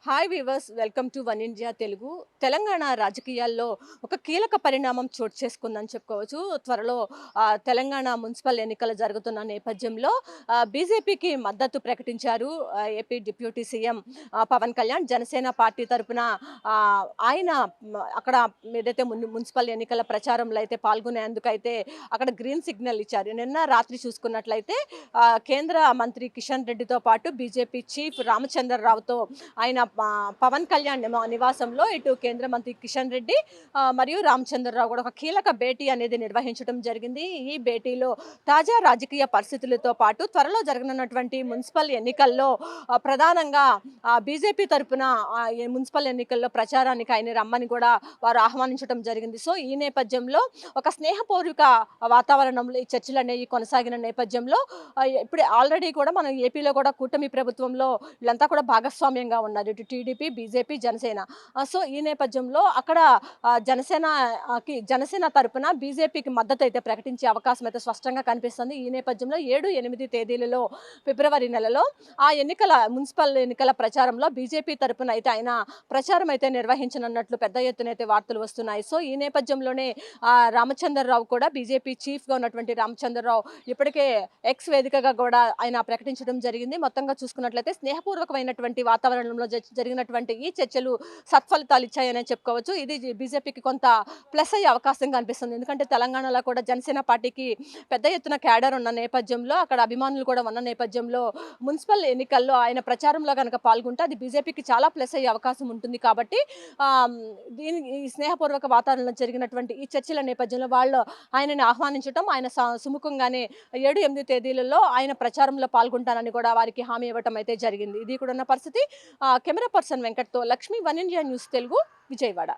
Hi weavers, welcome to one India Telugu. Telangana రాజకీయాల్లో ఒక కీలక పరిణామం చోటు చేసుకుందని చెప్పుకోవచ్చు. త్వరలో తెలంగాణ మున్సిపల్ ఎన్నికలు జరుగుతున్న నేపథ్యంలో బీజేపీకి మద్దతు ప్రకటించారు AP deputy CM Pawan Kalyan. Janasena party తరపున ఆయన అక్కడ ఏదైతే మున్సిపల్ ఎన్నికల ప్రచారంలో అయితే పాల్గొనేందుకైతే అక్కడ గ్రీన్ సిగ్నల్ ఇచ్చారు. నిన్న రాత్రి చూసుకున్నట్లయితే కేంద్ర మంత్రి కిషన్ రెడ్డితో పాటు బీజేపీ చీఫ్ రామచంద్రరావుతో ఆయన పవన్ కళ్యాణ్ నివాసంలో ఇటు కేంద్ర మంత్రి కిషన్ రెడ్డి మరియు రామచంద్రరావు కూడా ఒక కీలక భేటీ అనేది నిర్వహించడం జరిగింది. ఈ భేటీలో తాజా రాజకీయ పరిస్థితులతో పాటు త్వరలో జరగనున్నటువంటి మున్సిపల్ ఎన్నికల్లో ప్రధానంగా బీజేపీ తరఫున మున్సిపల్ ఎన్నికల్లో ప్రచారానికి ఆయన రమ్మని కూడా వారు ఆహ్వానించడం జరిగింది. సో ఈ నేపథ్యంలో ఒక స్నేహపూర్వక వాతావరణంలో ఈ చర్చలు అనేవి కొనసాగిన నేపథ్యంలో ఇప్పుడు ఆల్రెడీ కూడా మనం ఏపీలో కూడా కూటమి ప్రభుత్వంలో వీళ్ళంతా కూడా భాగస్వామ్యంగా ఉన్నారు, ఇటు టీడీపీ, బీజేపీ, జనసేన. సో ఈ నేపథ్యంలో అక్కడ జనసేన తరపున బీజేపీకి మద్దతు అయితే ప్రకటించే అవకాశం అయితే స్పష్టంగా కనిపిస్తుంది. ఈ నేపథ్యంలో 7-8 తేదీలలో ఫిబ్రవరి నెలలో మున్సిపల్ ఎన్నికల ప్రచారంలో బీజేపీ తరపున అయితే ఆయన ప్రచారం అయితే నిర్వహించనున్నట్లు పెద్ద ఎత్తున అయితే వార్తలు వస్తున్నాయి. సో ఈ నేపథ్యంలోనే రామచంద్రరావు కూడా, బీజేపీ చీఫ్గా ఉన్నటువంటి రామచంద్రరావు ఇప్పటికే ఎక్స్ వేదికగా కూడా ఆయన ప్రకటించడం జరిగింది. మొత్తంగా చూసుకున్నట్లయితే స్నేహపూర్వకమైనటువంటి వాతావరణంలో జరిగినటువంటి ఈ చర్చలు సత్ఫలితాలు ఇచ్చాయని చెప్పుకోవచ్చు. ఇది బీజేపీకి కొంత ప్లస్ అయ్యే అవకాశం కనిపిస్తుంది. ఎందుకంటే తెలంగాణలో కూడా జనసేన పార్టీకి పెద్ద ఎత్తున క్యాడర్ ఉన్న నేపథ్యంలో, అక్కడ అభిమానులు కూడా ఉన్న నేపథ్యంలో మున్సిపల్ ఎన్నికల్లో ఆయన ప్రచారంలో కనుక పాల్గొంటే అది బీజేపీకి చాలా ప్లస్ అయ్యే అవకాశం ఉంటుంది. కాబట్టి ఈ స్నేహపూర్వక వాతావరణంలో జరిగినటువంటి ఈ చర్చల నేపథ్యంలో వాళ్ళు ఆయనని ఆహ్వానించడం, ఆయన సుముఖంగానే 7-8 తేదీలలో ఆయన ప్రచారంలో పాల్గొంటానని కూడా వారికి హామీ ఇవ్వటం అయితే జరిగింది. ఇది కూడా ఉన్న పరిస్థితి. కెమెరా పర్సన్ వెంకట్తో Lakshmi, one India news Telugu, Vijayawada.